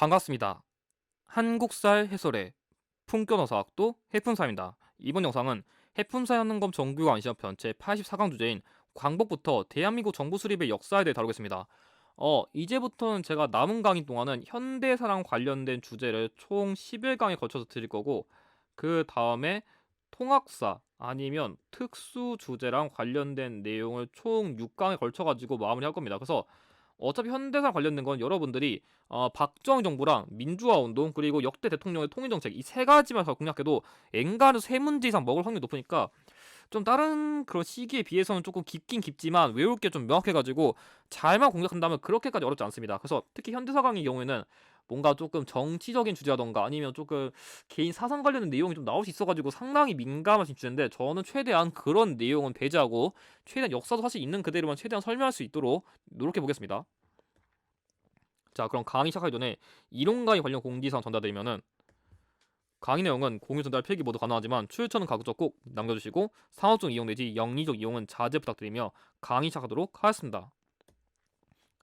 반갑습니다. 한국살 해설의 품격어사학도 해fun사입니다. 이번 영상은 해fun사의 한능검 정규관 시험편 제84강 주제인 광복부터 대한민국 정부 수립의 역사에 대해 다루겠습니다. 이제부터는 제가 남은 강의 동안은 현대사랑 관련된 주제를 총 11강에 걸쳐서 드릴 거고, 그 다음에 통학사 아니면 특수 주제랑 관련된 내용을 총 6강에 걸쳐가지고 마무리할 겁니다. 그래서 어차피 현대사 관련된 건 여러분들이 박정희 정부랑 민주화 운동 그리고 역대 대통령의 통일 정책 이 세 가지만 잘 공략해도 엔간해서 세 문제 이상 먹을 확률이 높으니까 좀 다른 그런 시기에 비해서는 조금 깊긴 깊지만 외울 게 좀 명확해가지고 잘만 공략한다면 그렇게까지 어렵지 않습니다. 그래서 특히 현대사 강의 경우에는 뭔가 조금 정치적인 주제라던가 아니면 조금 개인 사상 관련된 내용이 좀 나올 수 있어가지고 상당히 민감하신 주제인데, 저는 최대한 그런 내용은 배제하고 최대한 역사도 사실 있는 그대로만 최대한 설명할 수 있도록 노력해 보겠습니다. 자, 그럼 강의 시작하기 전에 이론 강의 관련 공지사항 전달드리면은, 강의 내용은 공유 전달 필기 모두 가능하지만 출처는 가급적 꼭 남겨주시고 상업적 이용 내지 영리적 이용은 자제 부탁드리며 강의 시작하도록 하겠습니다.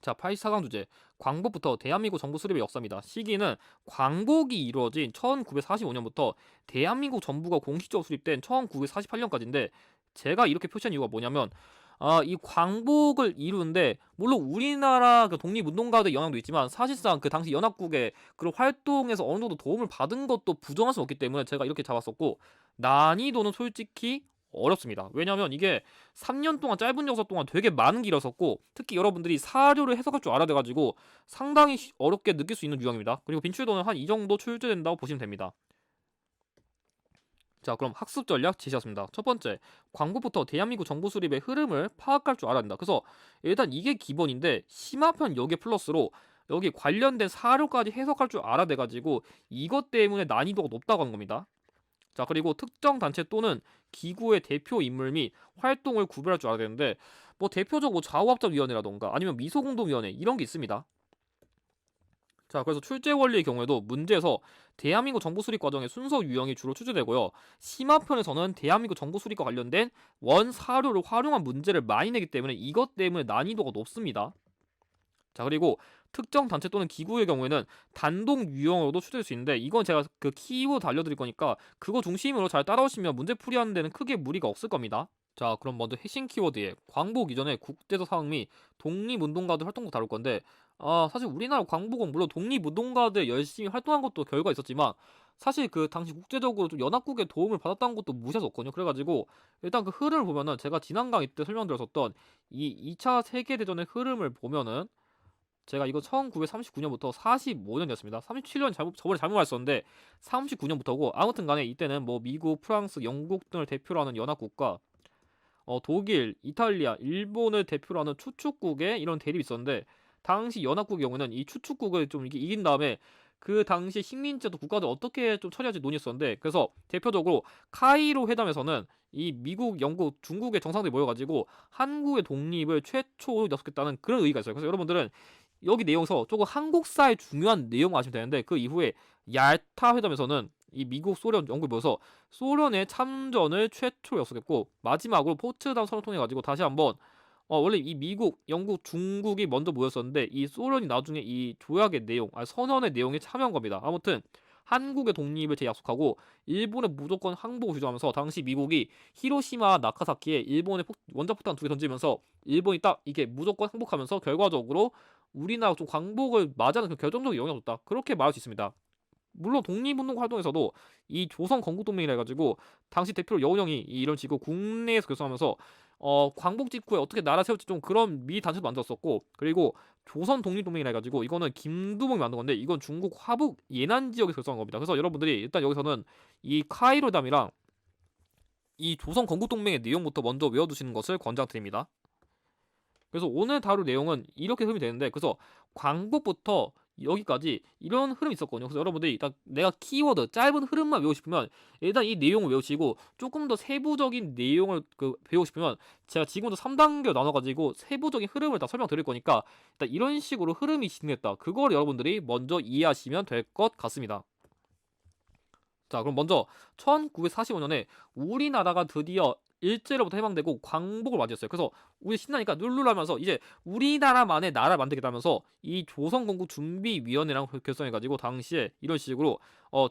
자, 84강 주제 광복부터 대한민국 정부 수립의 역사입니다. 시기는 광복이 이루어진 1945년부터 대한민국 정부가 공식적으로 수립된 1948년까지인데, 제가 이렇게 표시한 이유가 뭐냐면 이 광복을 이루는데 물론 우리나라 그 독립운동가들 영향도 있지만 사실상 그 당시 연합국의 그런 활동에서 어느 정도 도움을 받은 것도 부정할 수 없기 때문에 제가 이렇게 잡았었고, 난이도는 솔직히 어렵습니다. 왜냐면 이게 3년 동안 짧은 역사 동안 되게 많은 길이었었고, 특히 여러분들이 사료를 해석할 줄 알아야 돼가지고 상당히 어렵게 느낄 수 있는 유형입니다. 그리고 빈출도는 한 이 정도 출제된다고 보시면 됩니다. 자, 그럼 학습 전략 제시했습니다. 첫 번째, 광복부터 대한민국 정부 수립의 흐름을 파악할 줄 알아야 된다. 그래서 일단 이게 기본인데 심화편 여기 플러스로 여기 관련된 사료까지 해석할 줄 알아야 돼가지고 이것 때문에 난이도가 높다고 하는 겁니다. 자, 그리고 특정 단체 또는 기구의 대표 인물 및 활동을 구별할 줄 알아야 되는데, 뭐 대표적으로 좌우합작위원회라던가 아니면 미소공동위원회 이런 게 있습니다. 자, 그래서 출제 원리의 경우에도 문제에서 대한민국 정부 수립 과정의 순서 유형이 주로 출제되고요. 심화편에서는 대한민국 정부 수립과 관련된 원 사료를 활용한 문제를 많이 내기 때문에 이것 때문에 난이도가 높습니다. 자, 그리고 특정 단체 또는 기구의 경우에는 단독 유형으로도 출제될 수 있는데, 이건 제가 그 키워드 알려드릴 거니까 그거 중심으로 잘 따라오시면 문제 풀이하는 데는 크게 무리가 없을 겁니다. 자, 그럼 먼저 핵심 키워드에 광복 이전의 국제적 상황 및 독립운동가들 활동도 다룰 건데, 사실 우리나라 광복은 물론 독립운동가들 열심히 활동한 것도 결과 있었지만 사실 그 당시 국제적으로 좀 연합국의 도움을 받았다는 것도 무시할 수 없거든요. 그래가지고 일단 그 흐름을 보면은 제가 지난 강의 때 설명드렸었던 이 2차 세계대전의 흐름을 보면은, 제가 이거 1939년부터 45년이었습니다. 37년 저번에 잘못 말했었는데 39년부터고, 아무튼 간에 이때는 뭐 미국, 프랑스, 영국 등을 대표로 하는 연합국과 독일, 이탈리아, 일본을 대표로 하는 추축국의 이런 대립이 있었는데, 당시 연합국의 경우는 이 추축국을 좀 이긴 다음에 그 당시 식민지도 국가들 어떻게 좀 처리할지 논의했었는데, 그래서 대표적으로 카이로 회담에서는 이 미국, 영국, 중국의 정상들이 모여가지고 한국의 독립을 최초로 약속했다는 그런 의의가 있어요. 그래서 여러분들은 여기 내용에서 조금 한국사의 중요한 내용 아시면 되는데, 그 이후에 얄타 회담에서는 이 미국, 소련, 영국이 모여서 소련의 참전을 최초로 약속했고, 마지막으로 포츠담 선언을 통해 가지고 다시 한번 원래 이 미국, 영국, 중국이 먼저 모였었는데 이 소련이 나중에 이 조약의 내용, 선언의 내용에 참여한 겁니다. 아무튼 한국의 독립을 재약속하고 일본의 무조건 항복을 주장하면서 당시 미국이 히로시마, 나카사키에 일본의 원자폭탄 2개 던지면서 일본이 딱 이게 무조건 항복하면서 결과적으로 우리나라 좀 광복을 맞이하는 그 결정적인 영향을 줬다, 그렇게 말할 수 있습니다. 물론 독립운동 활동에서도 이 조선 건국동맹이라 해가지고 당시 대표로 여운형이 이런 식으로 국내에서 결성하면서 광복 직후에 어떻게 나라 세울지 좀 그런 미 단체도 만들었었고, 그리고 조선 독립동맹이라 해가지고 이거는 김두봉이 만든 건데 이건 중국 화북 예난 지역에서 결성한 겁니다. 그래서 여러분들이 일단 여기서는 이 카이로담이랑 이 조선 건국동맹의 내용부터 먼저 외워두시는 것을 권장드립니다. 그래서 오늘 다룰 내용은 이렇게 흐름이 되는데, 그래서 광복부터 여기까지 이런 흐름이 있었거든요. 그래서 여러분들이 일단 내가 키워드 짧은 흐름만 외우고 싶으면 일단 이 내용을 외우시고, 조금 더 세부적인 내용을 배우고 싶으면 제가 지금부터 3단계로 나눠가지고 세부적인 흐름을 다 설명드릴 거니까 일단 이런 식으로 흐름이 진행됐다, 그걸 여러분들이 먼저 이해하시면 될 것 같습니다. 자, 그럼 먼저 1945년에 우리나라가 드디어 일제로부터 해방되고 광복을 맞이했어요. 그래서 우리 신나니까 룰루라면서 이제 우리나라만의 나라를 만들겠다면서 이 조선건국준비위원회랑 결성해가지고 당시에 이런 식으로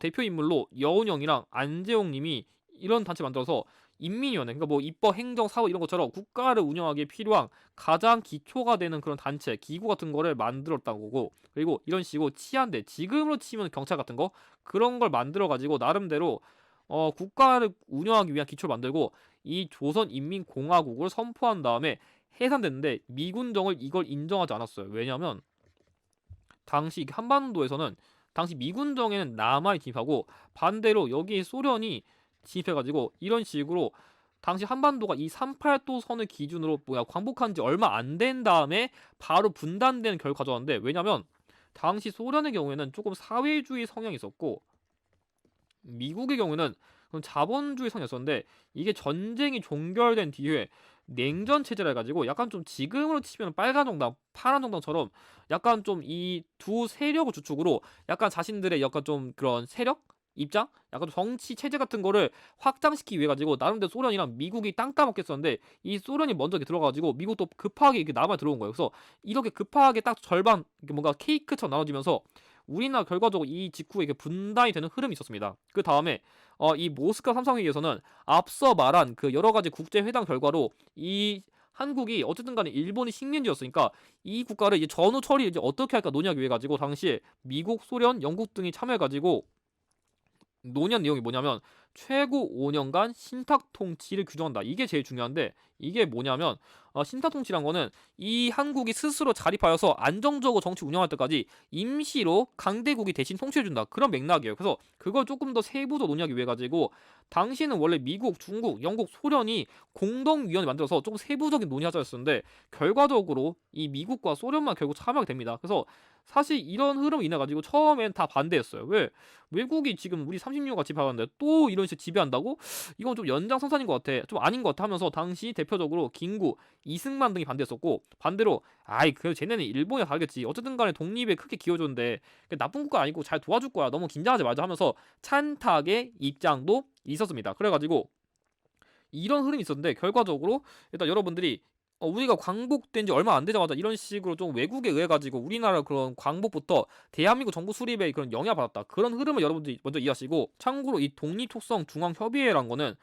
대표 인물로 여운형이랑 안재홍님이 이런 단체 만들어서 인민위원회, 그러니까 뭐 입법, 행정, 사법 이런 것처럼 국가를 운영하기에 필요한 가장 기초가 되는 그런 단체, 기구 같은 거를 만들었다는 거고, 그리고 이런 식으로 치안대, 지금으로 치면 경찰 같은 거 그런 걸 만들어 가지고 나름대로 국가를 운영하기 위한 기초를 만들고 이 조선인민공화국을 선포한 다음에 해산됐는데 미군정을 이걸 인정하지 않았어요. 왜냐하면 당시 한반도에서는 당시 미군정에는 남한이 진입하고 반대로 여기 소련이 진입해가지고 이런 식으로 당시 한반도가 이 38도 선을 기준으로 광복한 지 얼마 안 된 다음에 바로 분단되는 결과를 가져왔는데, 왜냐면 당시 소련의 경우에는 조금 사회주의 성향이 있었고 미국의 경우는 그럼 자본주의 성향이었었는데, 이게 전쟁이 종결된 뒤에 냉전 체제라 해가지고 약간 좀 지금으로 치면 빨간 정당, 파란 정당처럼 약간 좀 이 두 세력을 주축으로 약간 자신들의 약간 좀 그런 세력? 입장? 약간 좀 정치 체제 같은 거를 확장시키기 위해 가지고 나름대로 소련이랑 미국이 땅 따먹겠었는데 이 소련이 먼저 이렇게 들어가지고 미국도 급하게 이렇게 남아 들어온 거예요. 그래서 이렇게 급하게 딱 절반 이렇게 뭔가 케이크처럼 나눠지면서 우리나라 결과적으로 이 직후에 이렇게 분단이 되는 흐름이 있었습니다. 그 다음에 이 모스크바 삼상회의에서는 앞서 말한 그 여러 가지 국제 회담 결과로 이 한국이 어쨌든 간에 일본이 식민지였으니까 이 국가를 이제 전후 처리 이제 어떻게 할까 논의하기 위해 가지고 당시에 미국, 소련, 영국 등이 참여해 가지고 논의한 내용이 뭐냐면 최고 5년간 신탁 통치를 규정한다. 이게 제일 중요한데 이게 뭐냐면 신탁 통치란 거는 이 한국이 스스로 자립하여서 안정적으로 정치 운영할 때까지 임시로 강대국이 대신 통치해준다. 그런 맥락이에요. 그래서 그걸 조금 더 세부적으로 논의하기 위해 가지고 당시에는 원래 미국, 중국, 영국, 소련이 공동위원회 만들어서 좀 세부적인 논의하자였었는데 결과적으로 이 미국과 소련만 결국 참여하게 됩니다. 그래서 사실 이런 흐름을 인해 가지고 처음엔 다 반대했어요. 왜? 외국이 지금 우리 36가 지배하는데 또 이런 식으로 지배한다고? 이건 좀 연장선상인 것 같아. 좀 아닌 것 같아 하면서 당시 대표적으로 김구, 이승만 등이 반대했었고 반대로 아이 그 쟤네는 일본이 다르겠지. 어쨌든 간에 독립에 크게 기여줬는데 나쁜 국가 아니고 잘 도와줄 거야. 너무 긴장하지 말자 하면서 찬탁의 입장도 있었습니다. 그래가지고 이런 흐름이 있었는데 결과적으로 일단 여러분들이 우리가 광복된 지 얼마 안 되자마자 이런 식으로 좀 외국에 의해 가지고 우리나라 그런 광복부터 대한민국 정부 수립에 그런 영향을 받았다. 그런 흐름을 여러분들이 먼저 이해하시고, 참고로 이 독립독성 중앙협의회란 거는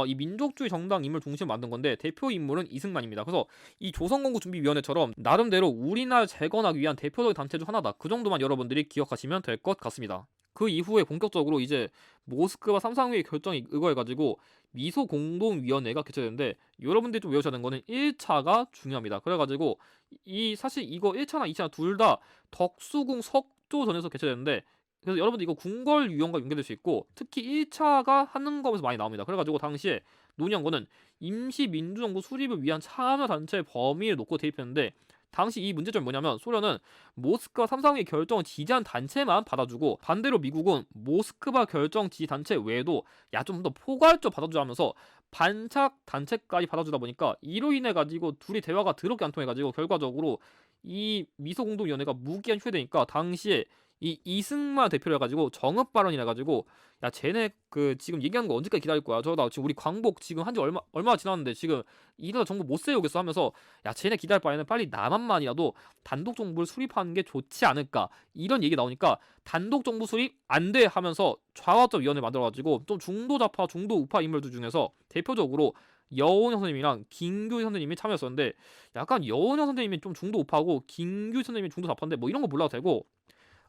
이 민족주의 정당 인물 중심으로 만든 건데 대표 인물은 이승만입니다. 그래서 이 조선건국준비위원회처럼 나름대로 우리나라 재건하기 위한 대표적인 단체 중 하나다. 그 정도만 여러분들이 기억하시면 될 것 같습니다. 그 이후에 본격적으로 이제 모스크바 삼상회의 결정이 의거해가지고 미소 공동위원회가 개최되는데 여러분들이 좀 외우셔야 되는 거는 1차가 중요합니다. 그래가지고 이 사실 이거 1차나 2차 둘 다 덕수궁 석조전에서 개최되는데, 그래서 여러분들 이거 궁궐 유형과 연계될 수 있고 특히 1차가 하는 거에서 많이 나옵니다. 그래가지고 당시에 논의한 거는 임시 민주정부 수립을 위한 참여단체의 범위를 놓고 대입했는데, 당시 이 문제점이 뭐냐면 소련은 모스크바 삼상회의 결정을 지지한 단체만 받아주고 반대로 미국은 모스크바 결정 지지 단체 외에도 야 좀 더 포괄적 받아주자 하면서 반착 단체까지 받아주다 보니까 이로 인해 가지고 둘이 대화가 더럽게 안 통해 가지고 결과적으로 이 미소공동위원회가 무기한 휴회되니까 당시에 이 이승만 대표를 해가지고 정읍 발언이라 가지고 야 쟤네 그 지금 얘기하는 거 언제까지 기다릴 거야? 저러다 지금 우리 광복 지금 한지 얼마 지났는데 지금 이러다 정부 못 세우겠어 하면서 야 쟤네 기다릴 바에는 빨리 남한만이라도 단독 정부를 수립하는 게 좋지 않을까, 이런 얘기 나오니까 단독 정부 수립 안 돼 하면서 좌와적 위원회 만들어가지고 좀 중도 좌파 중도 우파 인물들 중에서 대표적으로 여운형 선생님이랑 김규희 선생님이 참여했었는데 약간 여운형 선생님이 좀 중도 우파고 김규희 선생님이 중도 좌파인데 뭐 이런 거 몰라도 되고,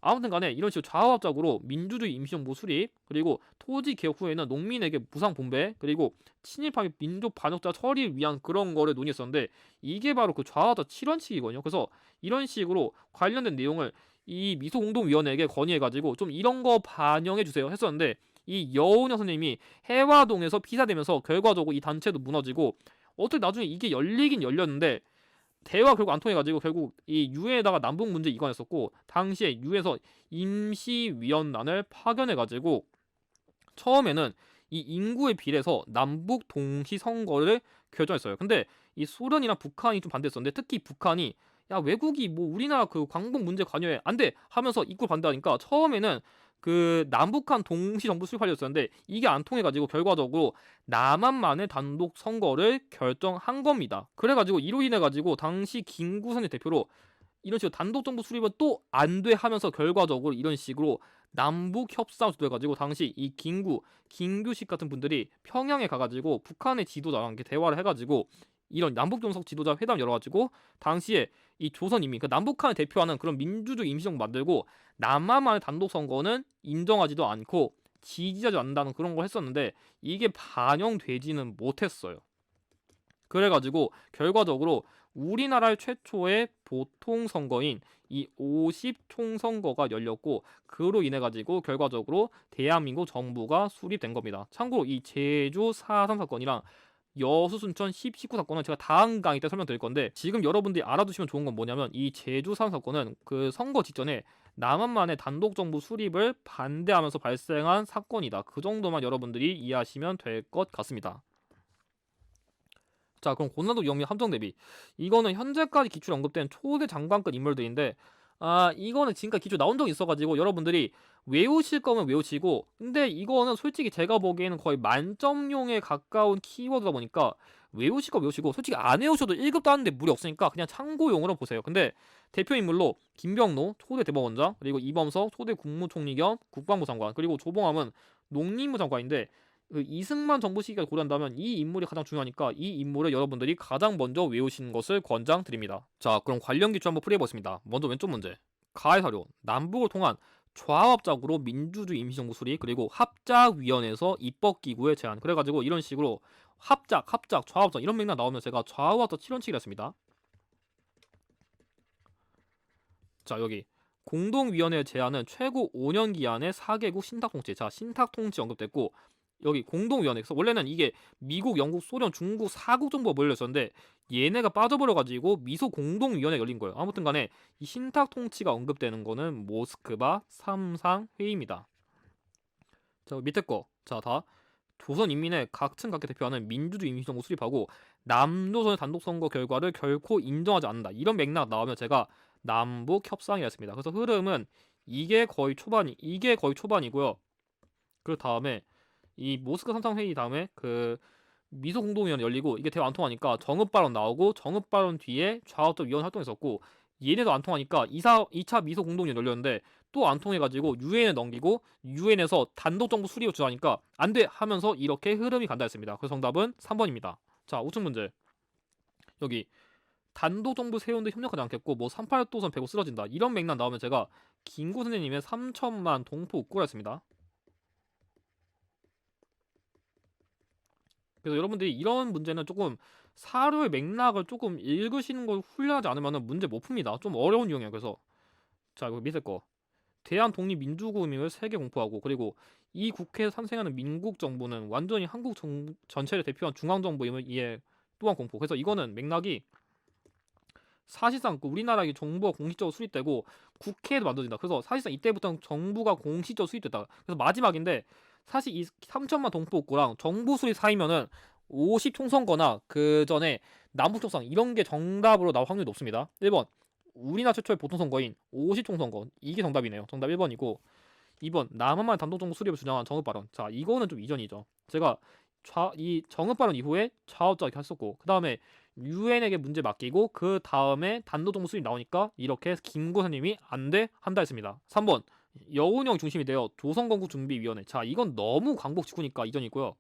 아무튼 간에 이런 식으로 좌우합작으로 민주주의 임시정부 수립, 그리고 토지 개혁 후에는 농민에게 무상 분배, 그리고 친일파의 민족 반역자 처리를 위한 그런 거를 논의했었는데 이게 바로 그 좌우합작 7원칙이거든요. 그래서 이런 식으로 관련된 내용을 이 미소공동위원회에게 건의해가지고 좀 이런 거 반영해주세요 했었는데 이 여운형 선생님이 해화동에서 피사되면서 결과적으로 이 단체도 무너지고 어떻게 나중에 이게 열리긴 열렸는데 대화 결국 안 통해가지고 결국 이 유엔에다가 남북 문제 이관했었고 당시에 유엔에서 임시위원단을 파견해가지고 처음에는 이 인구에 비례해서 남북 동시 선거를 결정했어요. 근데 이 소련이랑 북한이 좀 반대했었는데 특히 북한이 야 외국이 뭐 우리나라 그 광복 문제 관여해 안 돼 하면서 입구 반대하니까 처음에는 그 남북한 동시 정부 수립하려였었는데 이게 안 통해가지고 결과적으로 남한만의 단독 선거를 결정한 겁니다. 그래가지고 이로 인해가지고 당시 김구선의 대표로 이런 식으로 단독 정부 수립은 또 안 돼 하면서 결과적으로 이런 식으로 남북 협상을 주도해가지고 당시 이 김규식 같은 분들이 평양에 가가지고 북한의 지도자랑 이렇게 대화를 해가지고 이런 남북 정석 지도자 회담 열어가지고 당시에 이 조선 인민 그 남북한을 대표하는 그런 민주주의 임시정부 만들고 남한만의 단독 선거는 인정하지도 않고 지지하지 않는다는 그런 걸 했었는데 이게 반영되지는 못했어요. 그래가지고 결과적으로 우리나라의 최초의 보통 선거인 이 50 총선거가 열렸고 그로 인해 가지고 결과적으로 대한민국 정부가 수립된 겁니다. 참고로 이 제주 4.3 사건이랑 여수 순천 19 사건은 제가 다음 강의 때 설명드릴 건데 지금 여러분들이 알아두시면 좋은 건 뭐냐면 이 제주 4.3 사건은 그 선거 직전에 남한만의 단독 정부 수립을 반대하면서 발생한 사건이다. 그 정도만 여러분들이 이해하시면 될 것 같습니다. 자, 그럼 고난도 위험 및 함정 대비. 이거는 현재까지 기출 언급된 초대 장관급 인물들인데 이거는 지금까지 기출 나온 적이 있어가지고 여러분들이 외우실 거면 외우시고 근데 이거는 솔직히 제가 보기에는 거의 만점용에 가까운 키워드다 보니까 외우실 거 외우시고 솔직히 안 외우셔도 1급 따는데 무리 없으니까 그냥 참고용으로 보세요. 근데 대표 인물로 김병로 초대 대법원장 그리고 이범석 초대 국무총리 겸 국방부 장관 그리고 조봉암은 농림부 장관인데 그 이승만 정부 시기를 고려한다면 이 인물이 가장 중요하니까 이 인물을 여러분들이 가장 먼저 외우시는 것을 권장드립니다. 자, 그럼 관련 기출 한번 풀이해보겠습니다. 먼저 왼쪽 문제. 가해 사료. 남북을 통한 좌합작으로 민주주의 임시정부 수립 그리고 합작위원회에서 입법기구의 제안. 그래가지고 이런 식으로 합작, 좌합작 이런 맥락 나오면 제가 좌우합작 7원칙이라 했습니다. 자, 여기 공동위원회 제안은 최고 5년 기한의 4개국 신탁통치. 자, 신탁통치 언급됐고 여기 공동위원회. 그래서 원래는 이게 미국, 영국, 소련, 중국 4국 정부가 몰려 있었는데 얘네가 빠져버려가지고 미소 공동위원회 열린 거예요. 아무튼 간에 이 신탁 통치가 언급되는 거는 모스크바 3상 회의입니다. 자, 밑에 거. 자, 다 조선 인민의 각층 각계 대표하는 민주주의 임시정부 수립하고 남조선의 단독 선거 결과를 결코 인정하지 않는다. 이런 맥락 나오면 제가 남북 협상이었습니다. 그래서 흐름은 이게 거의 초반이고요. 그 다음에 이 모스크 3상 회의 다음에 그 미소 공동위원회 열리고 이게 대화 안 통하니까 정읍 발언 나오고 정읍 발언 뒤에 좌우적 위원 활동했었고 얘네도 안 통하니까 2차 미소 공동위원회 열렸는데 또 안 통해가지고 유엔에 넘기고 유엔에서 단독 정부 수립을 주자니까 안 돼 하면서 이렇게 흐름이 간다 했습니다. 그래서 정답은 3번입니다. 자, 우측 문제. 여기 단독 정부 세우는데 협력하지 않겠고 뭐 38도선 배고 쓰러진다 이런 맥락 나오면 제가 김구 선생님의 3천만 동포 웃고라 했습니다. 그래서 여러분들이 이런 문제는 조금 사료의 맥락을 조금 읽으시는 걸 훈련하지 않으면 문제 못 풉니다. 좀 어려운 유형이에요. 그래서 자, 이거 밑에 거. 대한 독립민주국임을 세계 공포하고 그리고 이 국회에서 탄생하는 민국 정부는 완전히 한국 전체를 대표한 중앙정부임을 이해 또한 공포. 그래서 이거는 맥락이 사실상 우리나라의 정부가 공식적으로 수립되고 국회에도 만들어진다. 그래서 사실상 이때부터 정부가 공식적으로 수립됐다. 그래서 마지막인데 사실 이 3천만 동포 옥고랑 정부 수립 사이면은 50 총선거나 그 전에 남북 협상 이런 게 정답으로 나올 확률이 높습니다. 1번 우리나라 최초의 보통 선거인 50 총선거 이게 정답이네요. 정답 1번이고 2번 남한만의 단독 정부 수립을 주장한 정읍 발언. 자, 이거는 좀 이전이죠. 제가 이 정읍 발언 이후에 좌우자 이렇게 했었고 그 다음에 유엔에게 문제 맡기고 그 다음에 단독 정부 수립 나오니까 이렇게 김구선님이 안 돼 한다 했습니다. 3번 여운형 중심이 되어 조선건국준비위원회. 자, 이건 너무 광복 직후니까 이전이고요.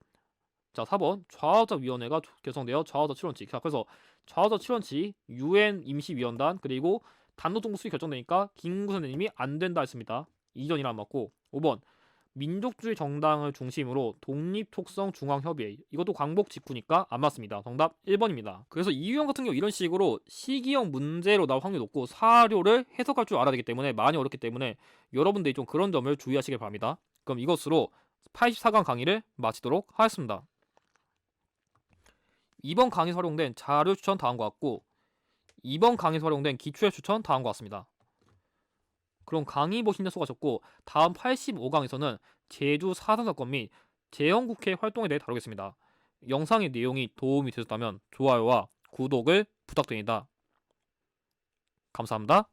자, 4번 좌우자 위원회가 결성되어 좌우자 7원칙. 자, 그래서 좌우자 7원칙 유엔 임시위원단 그리고 단독 정부 수립 결정되니까 김구선님이 안 된다 했습니다. 이전이라 안 맞고 5번 민족주의 정당을 중심으로 독립톡성 중앙협의회. 이것도 광복 직후니까 안 맞습니다. 정답 1번입니다. 그래서 이 유형 같은 경우 이런 식으로 시기형 문제로 나올 확률이 높고 사료를 해석할 줄 알아야 되기 때문에 많이 어렵기 때문에 여러분들이 좀 그런 점을 주의하시길 바랍니다. 그럼 이것으로 84강 강의를 마치도록 하겠습니다. 이번 강의에서 활용된 자료 추천 다음과 같고 이번 강의에서 활용된 기출의 추천 다음과 같습니다. 그럼 강의 보시는 수고하셨고 다음 85강에서는 제주 4.3 사건 및 재헌국회 활동에 대해 다루겠습니다. 영상의 내용이 도움이 되셨다면 좋아요와 구독을 부탁드립니다. 감사합니다.